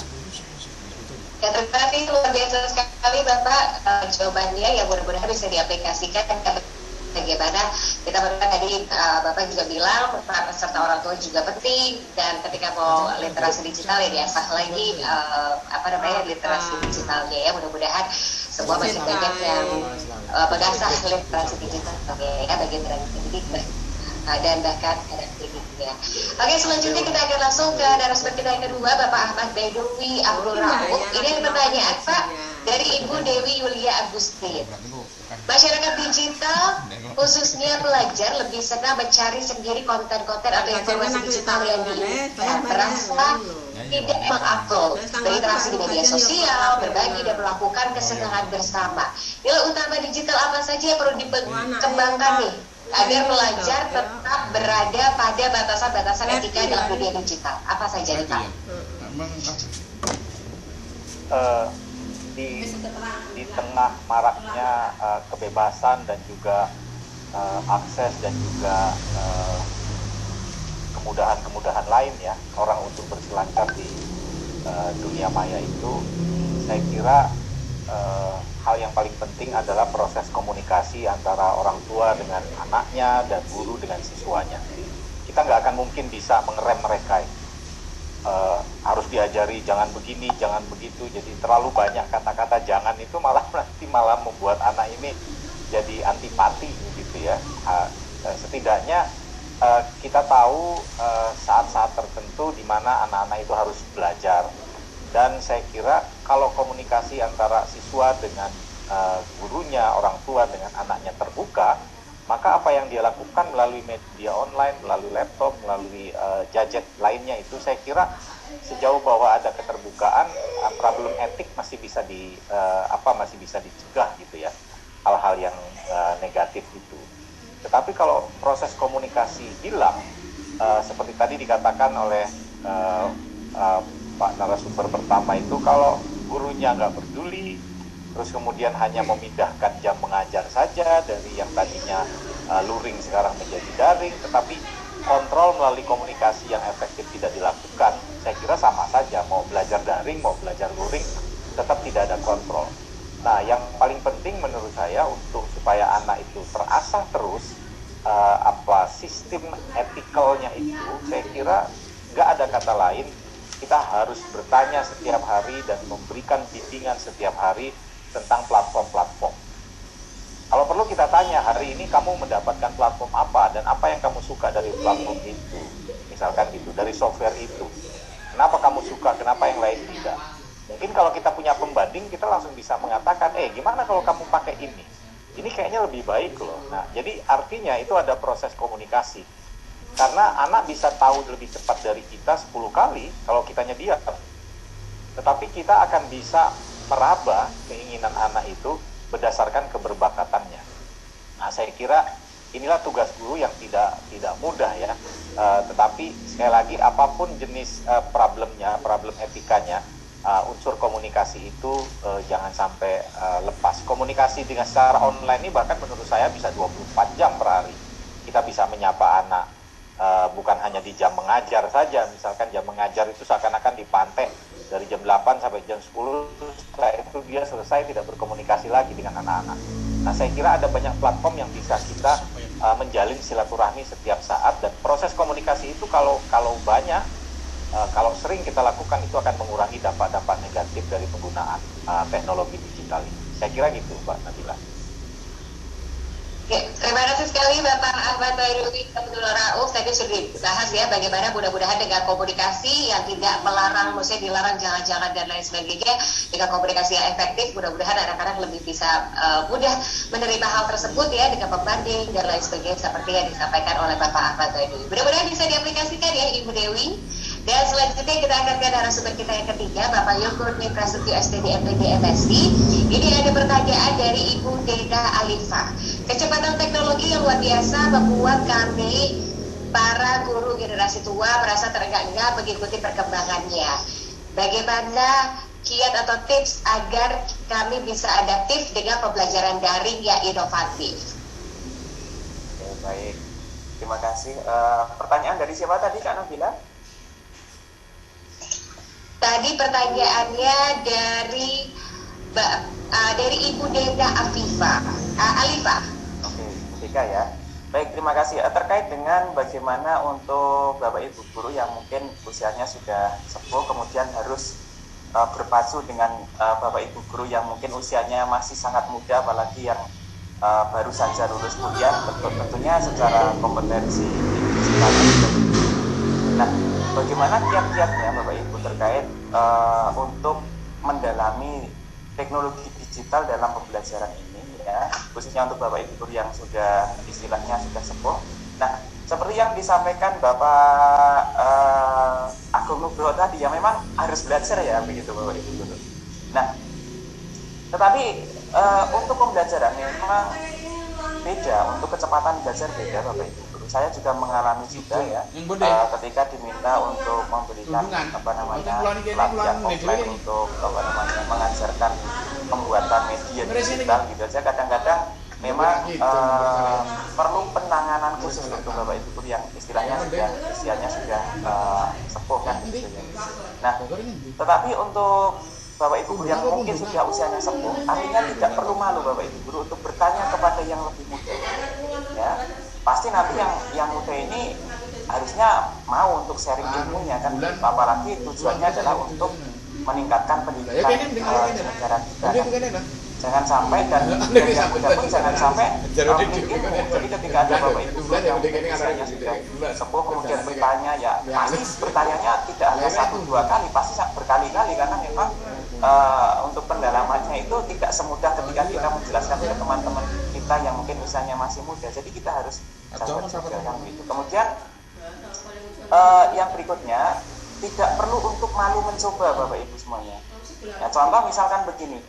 Ya, terima kasih luar biasa sekali Bapak jawabannya, yang mudah-mudahan bisa diaplikasikan. Bagaimana kita berdua tadi Bapak juga bilang peran serta orang tua juga penting, dan ketika mau literasi digital ya diasah lagi literasi digitalnya ya. Mudah-mudahan semua masih banyak yang mengasah literasi digital ya bagi pendidik dan bahkan anak didiknya. Oke, selanjutnya kita akan langsung ke narasumber kita yang kedua, Bapak Ahmad Baidowi Abdul Rauf. Ini ada pertanyaan Pak dari Ibu Dewi Yulia Agustin. Masyarakat digital, khususnya pelajar, lebih senang mencari sendiri konten-konten atau informasi digital yang diinginkan, merasa tidak mengupload, berinteraksi di media sosial, berbagi dan melakukan kesenangan bersama. Nilai utama digital apa saja yang perlu dikembangkan nih agar pelajar tetap berada pada batasan-batasan etika dalam dunia digital? Apa saja nih Pak? Di tengah maraknya kebebasan dan juga akses dan juga kemudahan-kemudahan lain ya orang untuk berselancar di dunia maya itu, saya kira hal yang paling penting adalah proses komunikasi antara orang tua dengan anaknya dan guru dengan siswanya. Kita nggak akan mungkin bisa mengerem mereka. Harus diajari jangan begini, jangan begitu. Jadi terlalu banyak kata-kata jangan itu malah membuat anak ini jadi antipati gitu ya. Setidaknya kita tahu saat-saat tertentu di mana anak-anak itu harus belajar. Dan saya kira kalau komunikasi antara siswa dengan gurunya, orang tua dengan anaknya terbuka, maka apa yang dia lakukan melalui media online, melalui laptop, melalui gadget lainnya itu, saya kira sejauh bahwa ada keterbukaan, problem etik masih bisa dicegah gitu ya, hal-hal yang negatif itu. Tetapi kalau proses komunikasi hilang, seperti tadi dikatakan oleh Pak narasumber pertama itu, kalau gurunya nggak peduli, terus kemudian hanya memindahkan jam mengajar saja dari yang tadinya luring sekarang menjadi daring, tetapi kontrol melalui komunikasi yang efektif tidak dilakukan, saya kira sama saja, mau belajar daring, mau belajar luring, tetap tidak ada kontrol. Nah, yang paling penting menurut saya untuk supaya anak itu terasah terus sistem etikalnya itu, saya kira nggak ada kata lain, kita harus bertanya setiap hari dan memberikan bimbingan setiap hari tentang platform-platform. Kalau perlu kita tanya, hari ini kamu mendapatkan platform apa dan apa yang kamu suka dari platform itu, misalkan gitu, dari software itu. Kenapa kamu suka, kenapa yang lain tidak? Mungkin kalau kita punya pembanding, kita langsung bisa mengatakan, gimana kalau kamu pakai ini? Ini kayaknya lebih baik loh. Nah, jadi artinya itu ada proses komunikasi. Karena anak bisa tahu lebih cepat dari kita 10 kali kalau kitanya diam. Tetapi kita akan bisa meraba keinginan anak itu berdasarkan keberbakatannya. kira inilah tugas guru yang tidak mudah ya. Tetapi sekali lagi apapun jenis problemnya, problem etikanya, unsur komunikasi itu jangan sampai lepas. Komunikasi dengan secara online ini bahkan menurut saya bisa 24 jam per hari. Kita bisa menyapa anak, bukan hanya di jam mengajar saja. Misalkan jam mengajar itu seakan-akan dipantek dari jam 8 sampai jam 10, setelah itu dia selesai tidak berkomunikasi lagi dengan anak-anak. Nah, saya kira ada banyak platform yang bisa kita menjalin silaturahmi setiap saat, dan proses komunikasi itu kalau banyak, kalau sering kita lakukan, itu akan mengurangi dampak-dampak negatif dari penggunaan teknologi digital ini. Saya kira gitu, Mbak Nabila. Oke, terima kasih sekali Bapak Ahmad Bayrudi Abdul Rauf. Tadi sudah dibahas ya bagaimana mudah-mudahan dengan komunikasi yang tidak melarang, maksudnya dilarang jangan-jangan dan lain sebagainya, dengan komunikasi yang efektif, mudah-mudahan anak-anak lebih bisa mudah menerima hal tersebut ya, dengan pembanding dan lain sebagainya seperti yang disampaikan oleh Bapak Ahmad Bayrudi. Mudah-mudahan bisa diaplikasikan ya Ibu Dewi. Dan selanjutnya kita akan ke narasumber kita yang ketiga, Bapak Yogur Prasetyo STD MPD MSc. Ini ada pertanyaan dari Ibu Deda Alifah. Kecepatan teknologi yang luar biasa membuat kami para guru generasi tua merasa terengah-engah mengikuti perkembangannya. Bagaimana kiat atau tips agar kami bisa adaptif dengan pembelajaran daring yang inovatif? Oke, baik. Terima kasih. Pertanyaan dari siapa tadi, Kak Nabila? Tadi pertanyaannya dari Ibu Deda Alifah. Oke, Deka ya. Baik, terima kasih. Terkait dengan bagaimana untuk Bapak Ibu guru yang mungkin usianya sudah sepuh, kemudian harus berpacu dengan Bapak Ibu guru yang mungkin usianya masih sangat muda, apalagi yang baru saja lulus kuliah, tentunya secara kompetensi digital. Nah, bagaimana kiat-kiatnya Bapak Ibu terkait untuk mendalami teknologi digital dalam pembelajaran ini ya, khususnya untuk Bapak Ibu guru yang sudah istilahnya sudah sepuh. Nah, seperti yang disampaikan Bapak Agung Nugroho tadi ya, memang harus belajar ya begitu Bapak Ibu guru. Nah, tetapi untuk pembelajaran memang beda, untuk kecepatan belajar beda Bapak Ibu. Saya juga mengalami juga ya, ketika diminta untuk memberikan pelatihan offline untuk mengajarkan pembuatan media digital gitu aja, kadang-kadang memang perlu penanganan khusus untuk Bapak Ibu guru yang istilahnya usianya sudah sepuh kan gitu ya. Nah, tetapi untuk Bapak Ibu guru yang mungkin sudah usianya sepuh, artinya tidak perlu malu Bapak Ibu guru untuk bertanya kepada yang lebih muda ya. Pasti nanti yang muda ini harusnya mau untuk sharing ilmunya kan, apalagi tujuannya adalah untuk meningkatkan pendidikan negara kita kan. Jangan sampai dan yang muda pun jangan sampai ilmu. Jadi ketika ada Bapak Ibu yang misalnya sudah sepuh kemudian bertanya ya, pasti bertanyanya tidak hanya 1-2 kali, pasti berkali-kali, karena memang untuk pendalamannya itu tidak semudah ketika kita menjelaskan ke teman-teman kita yang mungkin usianya masih muda. Jadi kita harus sabar juga kan gitu. Kemudian yang berikutnya, tidak perlu untuk malu mencoba Bapak Ibu semuanya. Ya, contoh misalkan begini,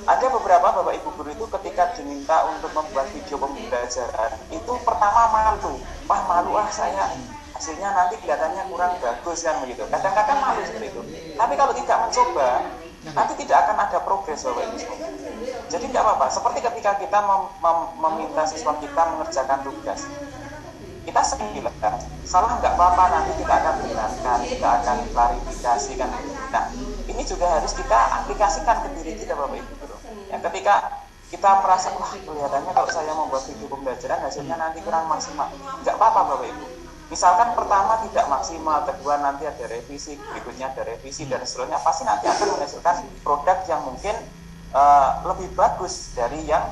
ada beberapa Bapak Ibu guru itu ketika diminta untuk membuat video pembelajaran itu pertama malu, saya hasilnya nanti kelihatannya kurang bagus kan begitu. Kadang-kadang malu seperti itu. Tapi kalau tidak mencoba, nanti tidak akan ada progres Bapak Ibu semua. Jadi tidak apa-apa. Seperti ketika kita meminta siswa kita mengerjakan tugas, kita sering bilang, salah nggak apa-apa, nanti kita akan benarkan, kita akan klarifikasi kan. Nah, ini juga harus kita aplikasikan ke diri kita Bapak Ibu guru. Ya, ketika kita merasa, wah kelihatannya kalau saya membuat video pembelajaran hasilnya nanti kurang maksimal, nggak apa-apa Bapak Ibu. Misalkan pertama tidak maksimal, kedua nanti ada revisi, berikutnya ada revisi dan seterusnya, pasti nanti akan menghasilkan produk yang mungkin lebih bagus dari yang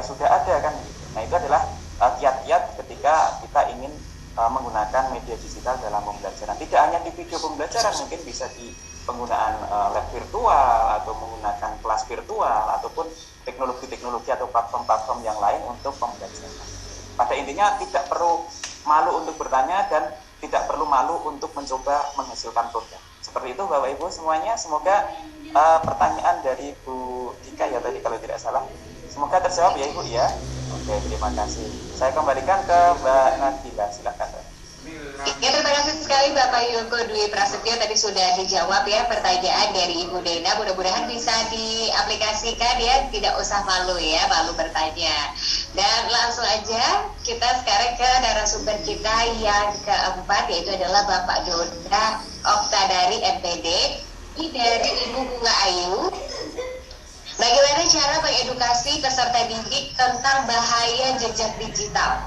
sudah ada kan. Nah, itu adalah kiat-kiat ketika kita ingin menggunakan media digital dalam pembelajaran. Tidak hanya di video pembelajaran, mungkin bisa di penggunaan lab virtual atau menggunakan kelas virtual ataupun teknologi-teknologi atau platform-platform yang lain untuk pembelajaran. Pada intinya tidak perlu malu untuk bertanya dan tidak perlu malu untuk mencoba menghasilkan produk. Seperti itu Bapak Ibu semuanya. Semoga pertanyaan dari Bu Dika ya tadi kalau tidak salah, semoga terjawab ya Ibu ya. Oke, terima kasih. Saya kembalikan ke Mbak Nabila, silakan. Ya, terima kasih sekali Bapak Yogo Dwi Prasetyo, tadi sudah dijawab ya pertanyaan dari Ibu Dena, mudah-mudahan bisa diaplikasikan ya, tidak usah malu ya, malu bertanya. Dan langsung aja kita sekarang ke narasumber kita yang keempat, yaitu adalah Bapak Doda Oktadari MPD, ini dari Ibu Bunga Ayu. Bagaimana cara mengedukasi peserta didik tentang bahaya jejak digital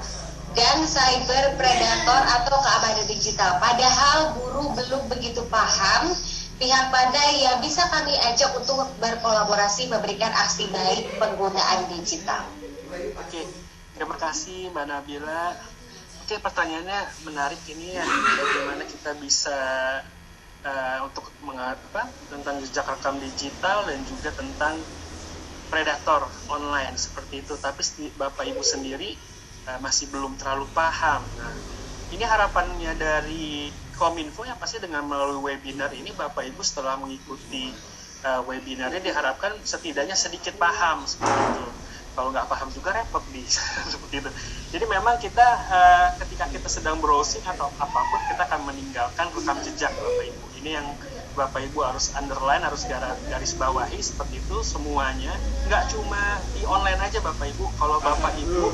dan cyber predator atau keamanan digital? Padahal guru belum begitu paham, pihak pandai yang bisa kami ajak untuk berkolaborasi memberikan aksi baik penggunaan digital. Oke, terima kasih Mbak Nabila. Oke, pertanyaannya menarik ini ya, bagaimana kita bisa untuk mengapa tentang jejak rekam digital dan juga tentang predator online seperti itu. Tapi Bapak Ibu sendiri masih belum terlalu paham. Nah, ini harapannya dari Kominfo yang pasti dengan melalui webinar ini Bapak Ibu setelah mengikuti webinarnya diharapkan setidaknya sedikit paham seperti itu. Kalau nggak paham juga repot nih seperti itu. Jadi memang kita ketika kita sedang browsing atau apapun kita akan meninggalkan rekam jejak Bapak Ibu. Ini yang Bapak Ibu harus underline, harus garis bawahi seperti itu semuanya. Nggak cuma di online aja Bapak Ibu. Kalau Bapak Ibu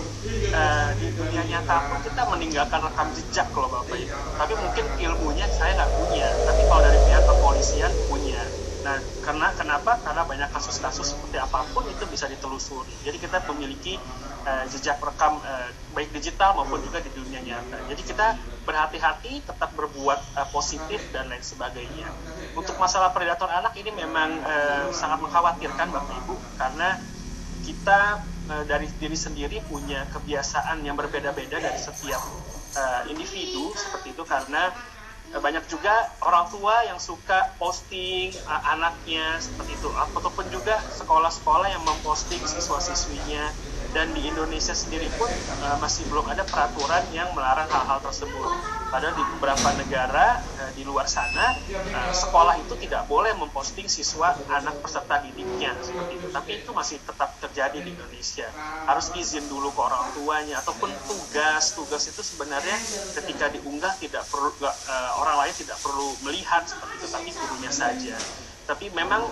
di dunia nyata pun kita meninggalkan rekam jejak kalau Bapak Ibu. Tapi mungkin ilmunya saya nggak punya. Tapi kalau dari pihak kepolisian punya. Nah, kenapa? Karena banyak kasus-kasus seperti apapun itu bisa ditelusuri. Jadi kita memiliki jejak rekam baik digital maupun juga di dunia nyata. Jadi kita berhati-hati, tetap berbuat positif dan lain sebagainya. Untuk masalah predator anak ini memang sangat mengkhawatirkan Bapak Ibu, karena kita dari diri sendiri punya kebiasaan yang berbeda-beda dari setiap individu seperti itu, karena banyak juga orang tua yang suka posting anaknya seperti itu, ataupun juga sekolah-sekolah yang memposting siswa-siswinya. Dan di Indonesia sendiri pun masih belum ada peraturan yang melarang hal-hal tersebut. Padahal di beberapa negara di luar sana sekolah itu tidak boleh memposting siswa anak peserta didiknya seperti itu. Tapi itu masih tetap terjadi di Indonesia. Harus izin dulu ke orang tuanya, ataupun tugas itu sebenarnya ketika diunggah tidak perlu orang lain tidak perlu melihat seperti itu, tapi gurunya saja. Tapi memang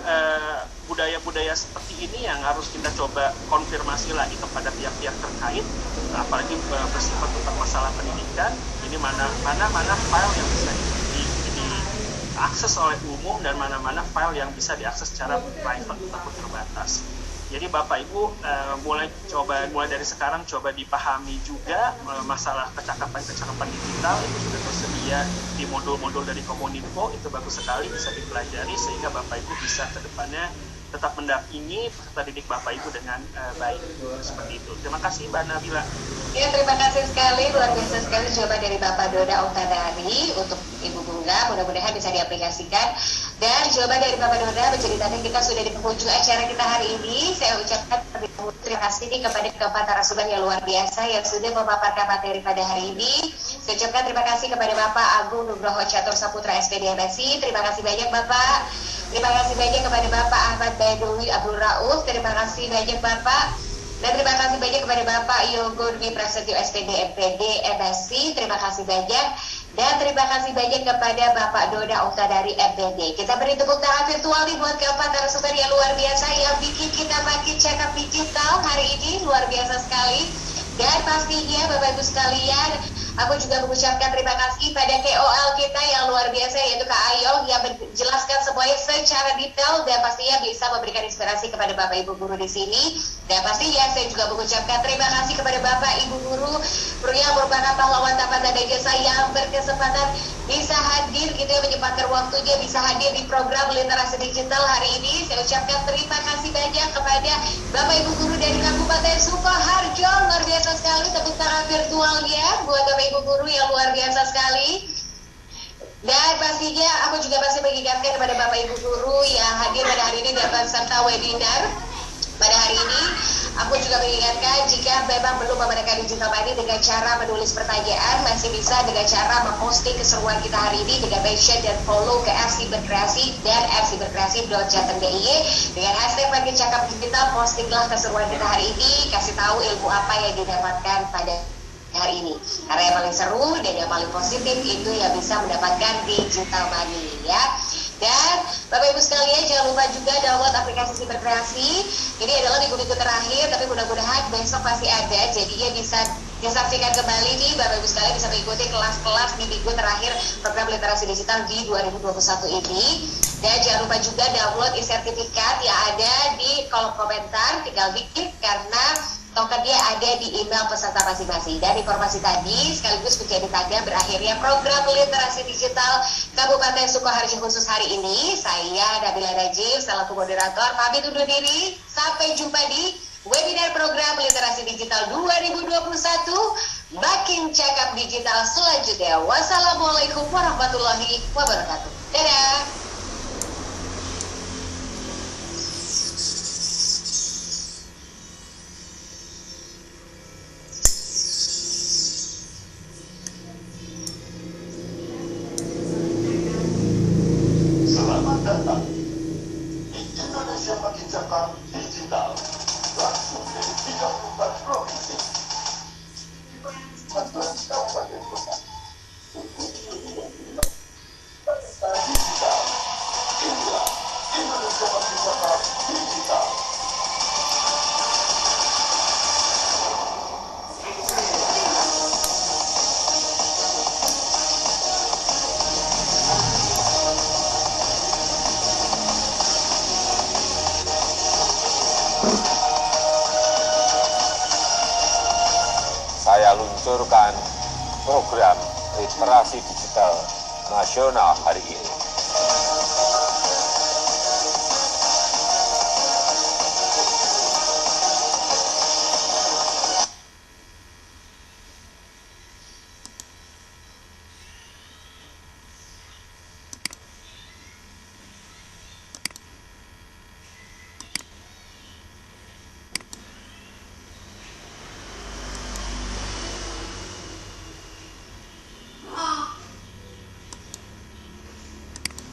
budaya-budaya seperti ini yang harus kita coba konfirmasi lagi kepada pihak-pihak terkait, apalagi bersifat tentang masalah pendidikan. Ini mana file yang bisa diakses oleh umum dan mana file yang bisa diakses secara private atau terbatas. Jadi Bapak Ibu mulai dari sekarang coba dipahami juga masalah kecakapan digital itu sudah tersedia di modul-modul dari Kominfo, itu bagus sekali bisa dipelajari sehingga Bapak Ibu bisa ke depannya tetap mendampingi peserta didik Bapak Ibu dengan baik seperti itu. Terima kasih Mbak Nabila. Ya, terima kasih sekali, luar biasa sekali jawaban dari Bapak Doda Oktadari untuk Ibu Bunga, mudah-mudahan bisa diaplikasikan. Dan jawaban dari Bapak Doda menceritakan kita sudah di penghujung acara kita hari ini. Saya ucapkan terima kasih nih kepada keempat narasumber yang luar biasa yang sudah memaparkan materi pada hari ini. Saya ucapkan terima kasih kepada Bapak Agung Nugroho Catur Saputra SPD MSI. Terima kasih banyak Bapak. Terima kasih banyak kepada Bapak Ahmad Baidowi Abdul Rauf. Terima kasih banyak Bapak. Dan terima kasih banyak kepada Bapak Yogo Dwi Prasetyo SPD MPD MSI. Terima kasih banyak. Dan terima kasih banyak kepada Bapak Doda Oktadari MPD. Kita beri tepuk tangan virtual nih buat keempat narasumber yang luar biasa yang bikin kita makin cakap digital hari ini, luar biasa sekali. Dan pastinya Bapak Ibu sekalian, aku juga mengucapkan terima kasih pada KOL kita yang luar biasa, yaitu Kak Ayong yang menjelaskan semuanya secara detail dan pastinya bisa memberikan inspirasi kepada Bapak Ibu guru di sini. Dan pastinya saya juga mengucapkan terima kasih kepada Bapak Ibu guru yang merupakan pahlawan tanpa tanda jasa yang berkesempatan bisa hadir gitu ya, menyempatkan waktunya bisa hadir di program literasi digital hari ini. Saya ucapkan terima kasih banyak kepada Bapak Ibu guru dari Kabupaten Sukoharjo, luar biasa sekali, tepuk tangan virtualnya buat Bapak Ibu guru yang luar biasa sekali. Dan pastinya aku juga masih mengingatkan kepada Bapak Ibu guru yang hadir pada hari ini dapat serta webinar pada hari ini. Aku juga juga mengingatkan jika memang belum memenangkan digital money dengan cara menulis pertanyaan, masih bisa dengan cara memposting keseruan kita hari ini dengan mention dan follow ke @siberkreasi dan @siberkreasi.jateng.diy dengan hashtag Pagi Cakap Digital. Postinglah keseruan kita hari ini, kasih tahu ilmu apa yang didapatkan pada hari ini, karena yang paling seru dan yang paling positif itu yang bisa mendapatkan digital money ya. Dan Bapak Ibu sekalian, jangan lupa juga download aplikasi Siberkreasi. Ini adalah minggu-minggu terakhir, tapi mudah-mudahan besok pasti ada, jadinya bisa disaksikan kembali nih Bapak Ibu sekalian, bisa mengikuti kelas-kelas di minggu terakhir program literasi digital di 2021 ini. Dan jangan lupa juga download e-sertifikat yang ada di kolom komentar, tinggal diklik karena tokennya ada di email peserta masing-masing. Dan informasi tadi sekaligus menjadi tanda berakhirnya program literasi digital Kabupaten Sukoharjo khusus hari ini. Saya Nabila Najib selaku moderator pamit undur diri. Sampai jumpa di webinar program literasi digital 2021 Makin Cakap Digital selanjutnya. Wassalamualaikum warahmatullahi wabarakatuh. Dadah. Selamat datang di Indonesia Makin Cakap Digital, langsung dari 34 provinsi, 14 kabupaten kota. Digital, inilah Indonesia Makin Cakap Digital. Saya luncurkan program literasi digital nasional hari ini.